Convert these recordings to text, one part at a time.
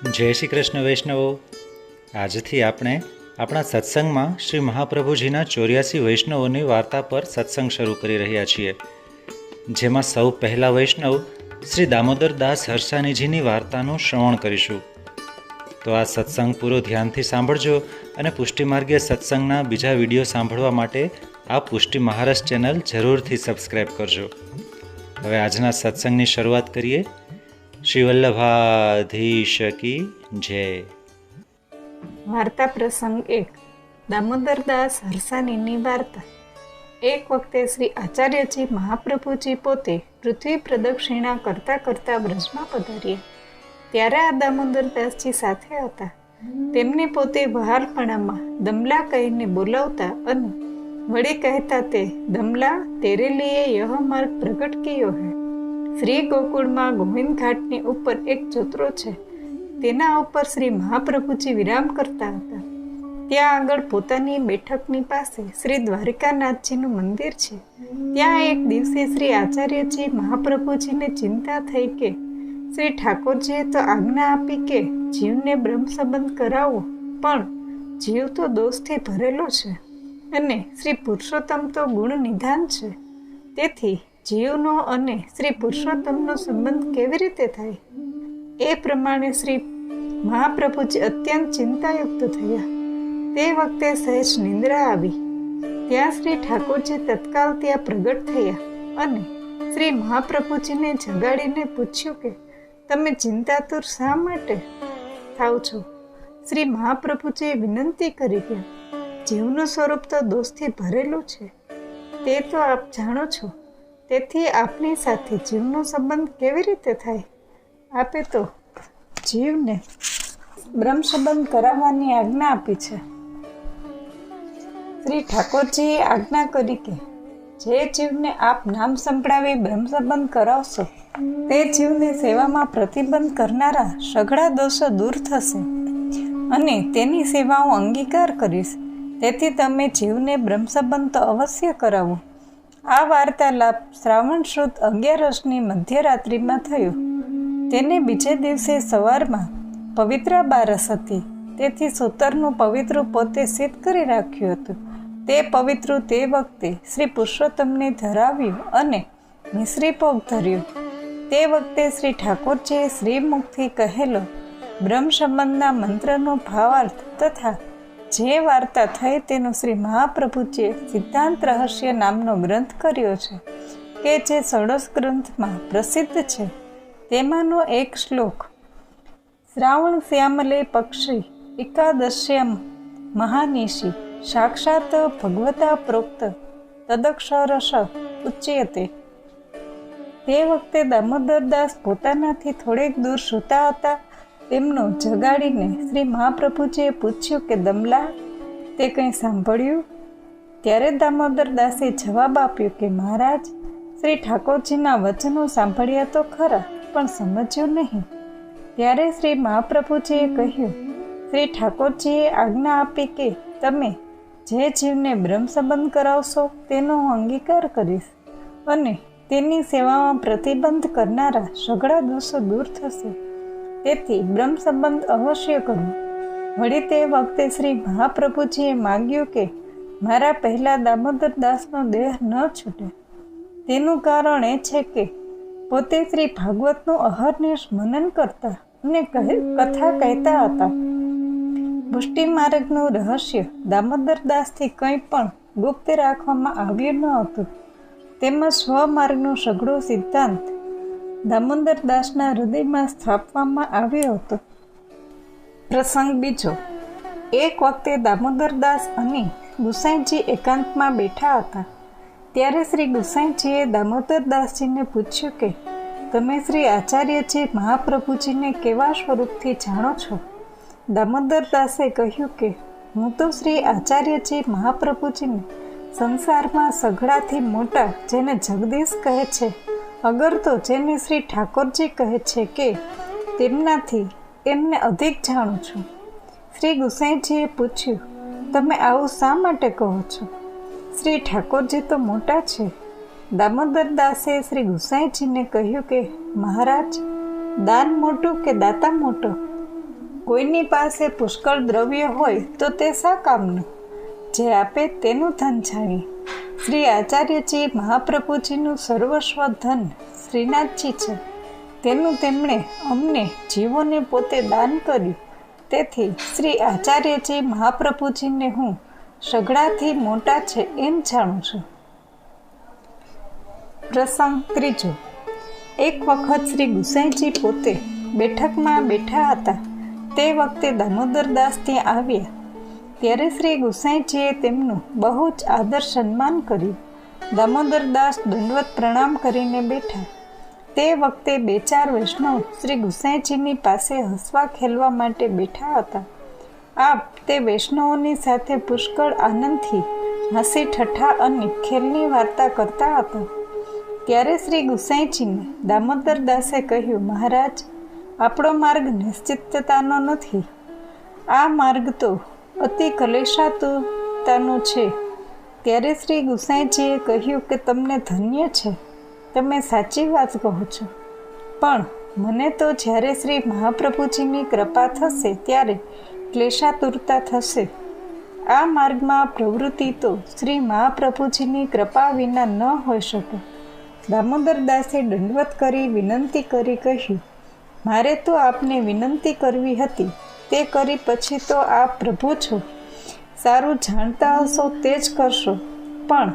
જય શ્રી કૃષ્ણ વૈષ્ણવો। આજથી આપણે આપણા સત્સંગમાં શ્રી મહાપ્રભુજીના 84 વૈષ્ણવોની વાર્તા પર સત્સંગ શરૂ કરી રહ્યા છીએ, જેમાં સૌ પહેલા વૈષ્ણવ શ્રી દામોદરદાસ હરસાણીજીની વાર્તાનું શ્રવણ કરીશું। તો આ સત્સંગ પૂરો ધ્યાનથી સાંભળજો અને પુષ્ટિમાર્ગીય સત્સંગના બીજા વિડીયો સાંભળવા માટે આ પુષ્ટિ મહારાજ ચેનલ જરૂરથી સબસ્ક્રાઈબ કરજો। હવે આજના સત્સંગની શરૂઆત કરીએ। શ્રી વલ્લભાધીશ કી જય। વાર્તા પ્રસંગ 1। દામોદરદાસ હરસાણીની વાર્તા। એક વખતે શ્રી આચાર્યજી મહાપ્રભુજી પોતે પૃથ્વી પ્રદક્ષિણા કરતા કરતા બ્રજમાં પધાર્યા, ત્યારે આ દામોદરદાસજી સાથે હતા। તેમને પોતે વહાલપણામાં દમલા કહીને બોલાવતા અને વળી કહેતા તે દમલા તેરે લીએ યહ માર્ગ પ્રગટ કિયો હૈ। શ્રી ગોકુળમાં ગોવિંદ ઘાટની ઉપર એક ચોતરો છે, તેના ઉપર શ્રી મહાપ્રભુજી વિરામ કરતા હતા। ત્યાં આગળ પોતાની બેઠકની પાસે શ્રી દ્વારિકાનાથજીનું મંદિર છે। ત્યાં એક દિવસે શ્રી આચાર્યજી મહાપ્રભુજીને ચિંતા થઈ કે શ્રી ઠાકોરજીએ તો આજ્ઞા આપી કે જીવને બ્રહ્મ સંબંધ કરાવો, પણ જીવ તો દોષથી ભરેલો છે અને શ્રી પુરુષોત્તમ તો ગુણ નિધાન છે, તેથી જીવનો અને શ્રી પુરુષોત્તમનો સંબંધ કેવી રીતે થાય? એ પ્રમાણે શ્રી મહાપ્રભુજી અત્યંત ચિંતાયુક્ત થયા। તે વખતે સહેજ નિંદ્રા આવી। ત્યાં શ્રી ઠાકોરજી તત્કાલ ત્યાં પ્રગટ થયા અને શ્રી મહાપ્રભુજીને જગાડીને પૂછ્યું કે તમે ચિંતાતુર શા માટે થાવ છો? શ્રી મહાપ્રભુજીએ વિનંતી કરી કે જીવનું સ્વરૂપ તો દોષથી ભરેલું છે, તે તો આપ જાણો છો, તેથી આપની સાથે જીવનો સંબંધ કેવી રીતે થાય? આપે તો જીવને બ્રહ્મ સંબંધ કરાવવાની આજ્ઞા આપી છે। શ્રી ઠાકોરજીએ આજ્ઞા કરી કે જે જીવને આપ નામ સંભળાવી બ્રહ્મ સંબંધ કરાવશો, તે જીવની સેવામાં પ્રતિબંધ કરનારા સઘળા દોષો દૂર થશે અને તેની સેવા હું અંગીકાર કરીશ, તેથી તમે જીવને બ્રહ્મ સંબંધ તો અવશ્ય કરાવો। આ વાર્તાલાપ શ્રાવણ સુદ 11ની મધ્યરાત્રિમાં થયો। તેને બીજે દિવસે સવારમાં પવિત્રા બારસ હતી, તેથી સૂતરનું પવિત્રું પોતે સિદ્ધ કરી રાખ્યું હતું। તે પવિત્રું તે વખતે શ્રી પુરુષોત્તમને ધરાવ્યું અને મિશ્રી ભોગ ધર્યો। તે વખતે શ્રી ઠાકોરજીએ શ્રીમુખથી કહેલો બ્રહ્મ સંબંધના મંત્રનો ભાવાર્થ તથા જે વાર્તા થઈ તેનું શ્રી મહાપ્રભુજીએ સિદ્ધાંત રહસ્ય નામનો ગ્રંથ કર્યો છે, કે જે ષોડશ ગ્રંથમાં પ્રસિદ્ધ છે। તેમાંનો એક શ્લોક શ્રાવણ શ્યામલે પક્ષી એકાદશ્યામ મહાનિશી સાક્ષાત ભગવતા પ્રોક્ત તદક્ષરશ ઉચ્યતે। તે વખતે દામોદરદાસ પોતાનાથી થોડેક દૂર સૂતા હતા। તેમનો જગાડીને શ્રી મહાપ્રભુજીએ પૂછ્યું કે દમલા, તે કંઈ સાંભળ્યું? ત્યારે દામોદરદાસે જવાબ આપ્યો કે મહારાજ, શ્રી ઠાકોરજીના વચનો સાંભળ્યા તો ખરા, પણ સમજ્યું નહીં। ત્યારે શ્રી મહાપ્રભુજીએ કહ્યું, શ્રી ઠાકોરજીએ આજ્ઞા આપી કે તમે જે જીવને બ્રહ્મ સંબંધ કરાવશો તેનો હું અંગીકાર કરીશ અને તેની સેવામાં પ્રતિબંધ કરનારા સઘળા દોષો દૂર થશે, તેથી બ્રહ્મ સંબંધ અવશ્ય કરવો। વળી તે વખતે શ્રી મહાપ્રભુજીએ માગ્યું કે મારા પહેલા દામોદરદાસનો દેહ ન છૂટે। તેનું કારણ એ છે કે પોતે શ્રી ભાગવતનું અહર્નિશ મનન કરતા અને કથા કહેતા હતા। પુષ્ટિ માર્ગનું રહસ્ય દામોદરદાસથી કંઈ પણ ગુપ્ત રાખવામાં આવ્યું ન હતું, તેમજ સ્વમાર્ગનો સઘળો સિદ્ધાંત દામોદરદાસના હૃદયમાં સ્થાપવામાં આવ્યો હતો। પ્રસંગ 2। એક વખતે દામોદરદાસ અને ગુસાઈજી એકાંતમાં બેઠા હતા। ત્યારે શ્રી ગુસાઈજીએ દામોદરદાસજીને પૂછ્યું કે તમે શ્રી આચાર્યજી મહાપ્રભુજીને કેવા સ્વરૂપથી જાણો છો? દામોદરદાસે કહ્યું કે હું તો શ્રી આચાર્યજી મહાપ્રભુજીને સંસારમાં સઘળાથી મોટા, જેને જગદીશ કહે છે, અગર તો જેને શ્રી ઠાકોરજી કહે છે કે તેમનાથી એમને અધિક જાણું છું। શ્રી ગુસાઈજીએ પૂછ્યું, તમે આવું શા માટે કહો છો? શ્રી ઠાકોરજી તો મોટા છે। દામોદરદાસે શ્રી ગુસાઈજીને કહ્યું કે મહારાજ, દાન મોટું કે દાતા મોટો? કોઈની પાસે પુષ્કળ દ્રવ્ય હોય તો તે શા કામનું? જે આપે તેનું ધન જાણીએ. શ્રી આચાર્યજી મહાપ્રભુજીનું સર્વસ્વ ધન શ્રીનાથજી છે. તેનું તેમણે અમને જીવોને પોતે દાન કર્યું. તેથી શ્રી આચાર્યજી મહાપ્રભુજીને હું સઘળાથી મોટા છે એમ જાણું છું. પ્રસંગ ત્રીજો. એક વખત શ્રી ગુસાઈજી પોતે બેઠકમાં બેઠા હતા. તે વખતે દામોદરદાસ ત્યાં આવ્યા. ત્યારે શ્રી ગુસાઈજીએ તેમનું બહુ જ આદર સન્માન કર્યું. દામોદરદાસ દંડવત પ્રણામ કરીને બેઠા. તે વખતે 2-4 વૈષ્ણવ શ્રી ગુસાઈજીની પાસે હસવા ખેલવા માટે બેઠા હતા. આપ તે વૈષ્ણવોની સાથે પુષ્કળ આનંદથી હસી ઠઠ્ઠા અને ખેલની વાર્તા કરતા હતા. ત્યારે શ્રી ગુસાઈજીને દામોદરદાસે કહ્યું, મહારાજ, આપણો માર્ગ નિશ્ચિતતાનો નથી. આ માર્ગ તો અતિ કલેશાતુરતાનો છે. ત્યારે શ્રી ગુસાઈજીએ કહ્યું કે તમને ધન્ય છે, તમે સાચી વાત કહો છો. પણ મને તો જ્યારે શ્રી મહાપ્રભુજીની કૃપા થશે ત્યારે ક્લેશાતુરતા થશે. આ માર્ગમાં પ્રવૃત્તિ તો શ્રી મહાપ્રભુજીની કૃપા વિના ન હોઈ શકે. દામોદરદાસે દંડવત કરી વિનંતી કરી કહ્યું, મારે તો આપને વિનંતી કરવી હતી. તે કરી પછી તો આપ પ્રભુ છો. સારું જાણતા હશો તે જ કરશો. પણ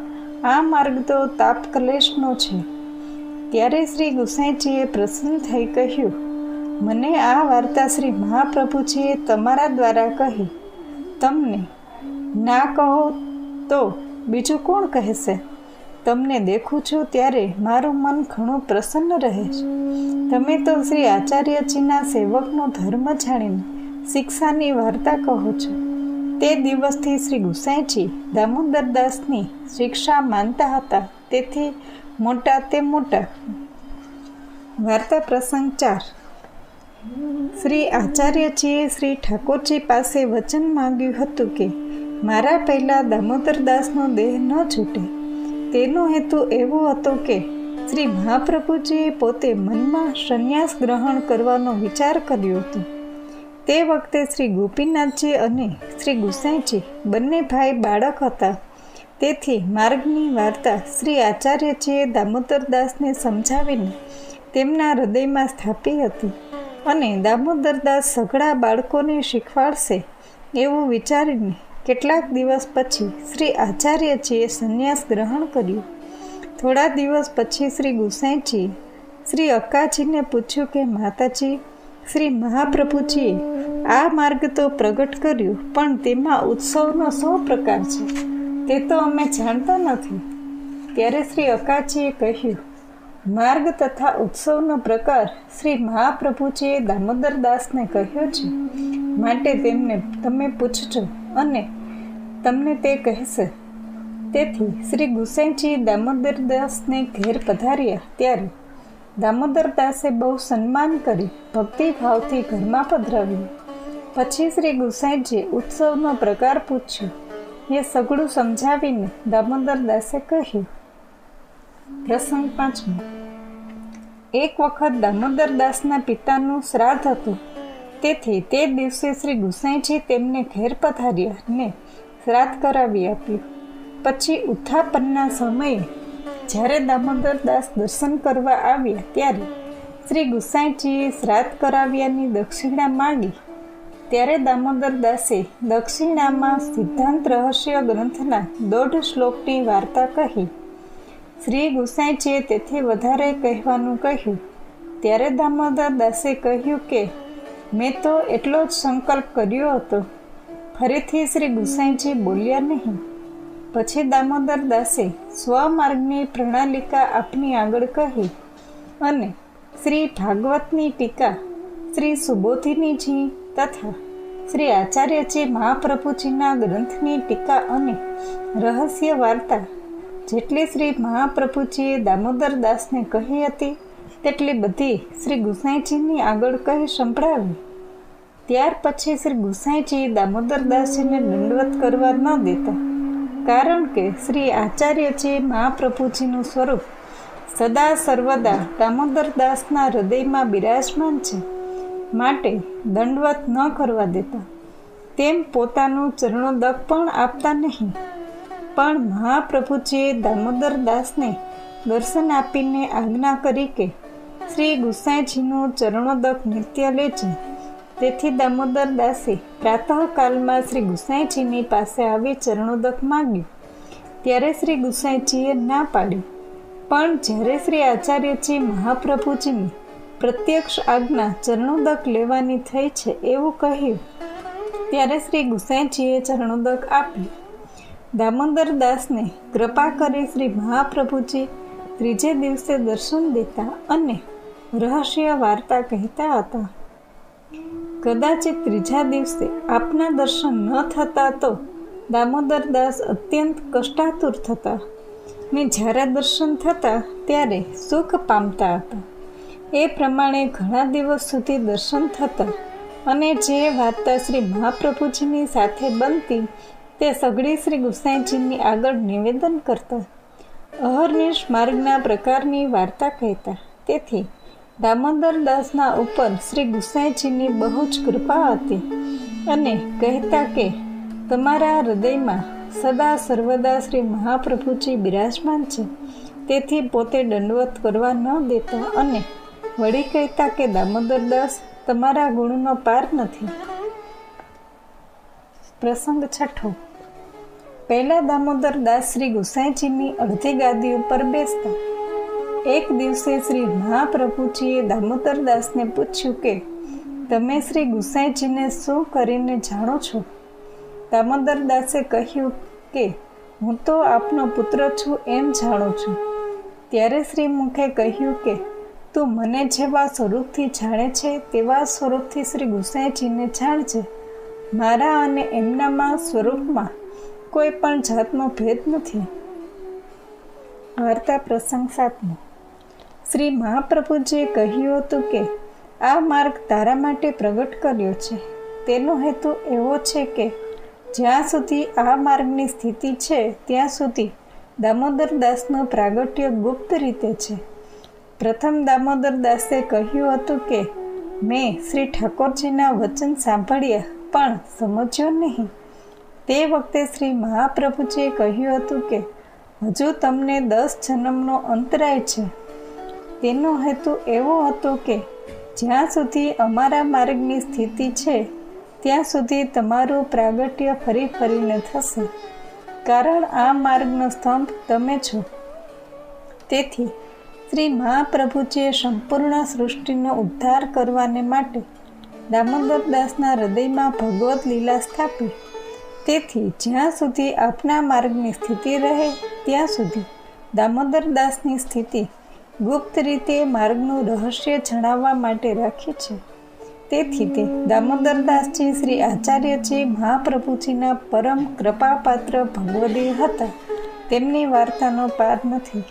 આ માર્ગ તો તાપ કલેશનો છે. ત્યારે શ્રી ગુસાઈજીએ પ્રસન્ન થઈ કહ્યું, મને આ વાર્તા શ્રી મહાપ્રભુજીએ તમારા દ્વારા કહી. તમને ના કહો તો બીજું કોણ કહેશે? તમને દેખું છું ત્યારે મારું મન ઘણું પ્રસન્ન રહે છે. તમે તો શ્રી આચાર્યજીના સેવકનો ધર્મ જાણીને શિક્ષાની વાર્તા કહો છો. તે દિવસથી શ્રી ગુસાઈજી દામોદરદાસની શિક્ષા માનતા હતા. તેથી મોટા તે મોટા. વાર્તા પ્રસંગ 4. શ્રી આચાર્યજીએ શ્રી ઠાકોરજી પાસે વચન માંગ્યું હતું કે મારા પહેલાં દામોદરદાસનો દેહ ન છૂટે. તેનો હેતુ એવો હતો કે શ્રી મહાપ્રભુજીએ પોતે મનમાં સંન્યાસ ગ્રહણ કરવાનો વિચાર કર્યો હતો. તે વખતે શ્રી ગોપીનાથજી અને શ્રી ગુસાઈજી બંને ભાઈ બાળક હતા. તેથી માર્ગની વાર્તા શ્રી આચાર્યજીએ દામોદરદાસને સમજાવીને તેમના હૃદયમાં સ્થાપી હતી. અને દામોદરદાસ સઘળા બાળકોને શીખવાડશે એવું વિચારીને કેટલાક દિવસ પછી શ્રી આચાર્યજીએ સંન્યાસ ગ્રહણ કર્યું. થોડા દિવસ પછી શ્રી ગુસાઈજીએ શ્રી અક્કાજીને પૂછ્યું કે માતાજી, શ્રી મહાપ્રભુજીએ આ માર્ગ તો પ્રગટ કર્યું, પણ તેમાં ઉત્સવનો 100 પ્રકાર છે. તે તો અમે જાણતા નથી. ત્યારે શ્રી અક્કાજીએ કહ્યું, માર્ગ તથા ઉત્સવનો પ્રકાર શ્રી મહાપ્રભુજીએ દામોદરદાસને કહ્યો છે. માટે તેમને તમે પૂછજો અને તમને તે કહેશે. તેથી શ્રી ગુસાઈજી દામોદરદાસને ઘેર પધાર્યા. ત્યારે દામોદરદાસે બહુ સન્માન કરી ભક્તિભાવથી ઘરમાં પધરાવ્યું. પછી શ્રી ગુસાઈજીએ ઉત્સવનો પ્રકાર પૂછ્યો. એ સઘળું સમજાવીને દામોદરદાસે કહ્યું. પ્રસંગ 5. એક વખત દામોદરદાસના પિતાનું શ્રાદ્ધ હતું. તેથી તે દિવસે શ્રી ગુસાઈજી તેમને ઘેર પધાર્યા ને શ્રાદ્ધ કરાવી આપ્યું. પછી ઉત્થાપનના સમયે જ્યારે દામોદરદાસ દર્શન કરવા આવ્યા ત્યારે શ્રી ગુસાઈજીએ શ્રાદ્ધ કરાવ્યાની દક્ષિણા માંગી. ત્યારે દામોદરદાસે દક્ષિણામાં સિદ્ધાંત રહસ્ય ગ્રંથના 1.5 શ્લોકની વાર્તા કહી. શ્રી ગુસાઈજીએ તેથી વધારે કહેવાનું કહ્યું. ત્યારે દામોદરદાસે કહ્યું કે મેં તો એટલો જ સંકલ્પ કર્યો હતો. ફરીથી શ્રી ગુસાઈજી બોલ્યા નહીં. પછી દામોદરદાસે સ્વમાર્ગની પ્રણાલિકા આપની આગળ કહી અને શ્રી ભાગવતની ટીકા, શ્રી સુબોધિનીજી તથા શ્રી આચાર્યજી મહાપ્રભુજીના ગ્રંથની ટીકા અને રહસ્ય વાર્તા જેટલી શ્રી મહાપ્રભુજીએ દામોદરદાસને કહી હતી તેટલી બધી શ્રી ગુસાઈજીની આગળ કહી સંભળાવી. ત્યાર પછી શ્રી ગુસાઈજી દામોદરદાસજીને દંડવત કરવા ન દેતા. કારણ કે શ્રી આચાર્યજી મહાપ્રભુજીનું સ્વરૂપ સદા સર્વદા દામોદરદાસના હૃદયમાં બિરાજમાન છે. માટે દંડવત ન કરવા દેતા, તેમ પોતાનું ચરણોદક પણ આપતા નહીં. પણ મહાપ્રભુજીએ દામોદર દાસને દર્શન આપીને આજ્ઞા કરી કે શ્રી ગુસાઈજીનું ચરણોદક નિત્ય લેજે. તેથી દામોદર દાસે પ્રાતઃકાલમાં શ્રી ગુસાઈજીની પાસે આવી ચરણોદક માંગ્યું. ત્યારે શ્રી ગુસાઈજીએ ના પાડી. પણ જ્યારે શ્રી આચાર્યજી મહાપ્રભુજીની પ્રત્યક્ષ આજ્ઞા ચરણોદક લેવાની થઈ છે એવું કહ્યું, ત્યારે શ્રી ગુસાઈજીએ ચરણોદક આપી. દામોદર દાસને કૃપા કરી શ્રી મહાપ્રભુજી ત્રીજે દિવસે દર્શન દેતા અને રહસ્ય વાર્તા કહેતા હતા. કદાચિત ત્રીજા દિવસે આપના દર્શન ન થતા તો દામોદર દાસ અત્યંત કષ્ટાતુર થતા ને જ્યારે દર્શન થતા ત્યારે સુખ પામતા હતા. એ પ્રમાણે ઘણા દિવસ સુધી દર્શન થતા અને જે વાર્તા શ્રી મહાપ્રભુજીની સાથે બનતી તે સઘળી શ્રી ગુસાઈજીની આગળ નિવેદન કરતા. અહર્નિશ માર્ગના પ્રકારની વાર્તા કહેતા. તેથી દામોદર દાસના ઉપર શ્રી ગુસાઈજીની બહુ જ કૃપા હતી અને કહેતા કે તમારા હૃદયમાં સદા સર્વદા શ્રી મહાપ્રભુજી બિરાજમાન છે, તેથી પોતે દંડવત કરવા ન દેતા અને વળી કહેતા કે દામોદર દાસ તમારા ગુણનો પાર નથી. પ્રસંગ છઠ્ઠો. પહેલા દામોદર દાસ શ્રી ગુસાઈજીની અડધી ગાદી ઉપર બેસતા. એક દિવસે શ્રી મહાપ્રભુજીએ દામોદર દાસને પૂછ્યું કે તમે શ્રી ગુસાઈજીને શું કરીને જાણો છો? દામોદર દાસે કહ્યું કે હું તો આપનો પુત્ર છું એમ જાણું છું. ત્યારે શ્રી મુખે કહ્યું કે તું મને જેવા સ્વરૂપથી જાણે છે તેવા સ્વરૂપથી શ્રી ગુસાઈજીને જાણજે. મારા અને એમનામાં સ્વરૂપમાં કોઈ પણ જાતનો ભેદ નથી. વાર્તા પ્રસંગ 7. શ્રી મહાપ્રભુજીએ કહ્યું હતું કે આ માર્ગ તારા માટે પ્રગટ કર્યો છે. તેનો હેતુ એવો છે કે જ્યાં સુધી આ માર્ગની સ્થિતિ છે ત્યાં સુધી દામોદર દાસનું પ્રાગટ્ય ગુપ્ત રીતે છે. પ્રથમ દામોદર દાસે કહ્યું હતું કે મેં શ્રી ઠાકોરજીના વચન સાંભળ્યા પણ સમજ્યો નહીં. તે વખતે શ્રી મહાપ્રભુજીએ કહ્યું હતું કે હજુ તમને 10 જન્મનો અંતરાય છે. તેનો હેતુ એવો હતો કે જ્યાં સુધી અમારા માર્ગની સ્થિતિ છે ત્યાં સુધી તમારું પ્રાગટ્ય ફરી ફરીને થશે, કારણ આ માર્ગનો સ્તંભ તમે છો. તેથી શ્રી મહાપ્રભુજીએ સંપૂર્ણ સૃષ્ટિનો ઉદ્ધાર કરવાને માટે દામોદર દાસના હૃદયમાં ભગવત લીલા સ્થાપી. તેથી જ્યાં સુધી આપના માર્ગની સ્થિતિ રહે ત્યાં સુધી દામોદર દાસની સ્થિતિ ગુપ્ત રીતે માર્ગનું રહસ્ય જણાવવા માટે રાખી છે. તેથી તે દામોદર દાસજી શ્રી આચાર્યજી મહાપ્રભુજીના પરમ કૃપાપાત્ર ભગવદીય હતા. તેમની વાર્તાનો પાર નથી.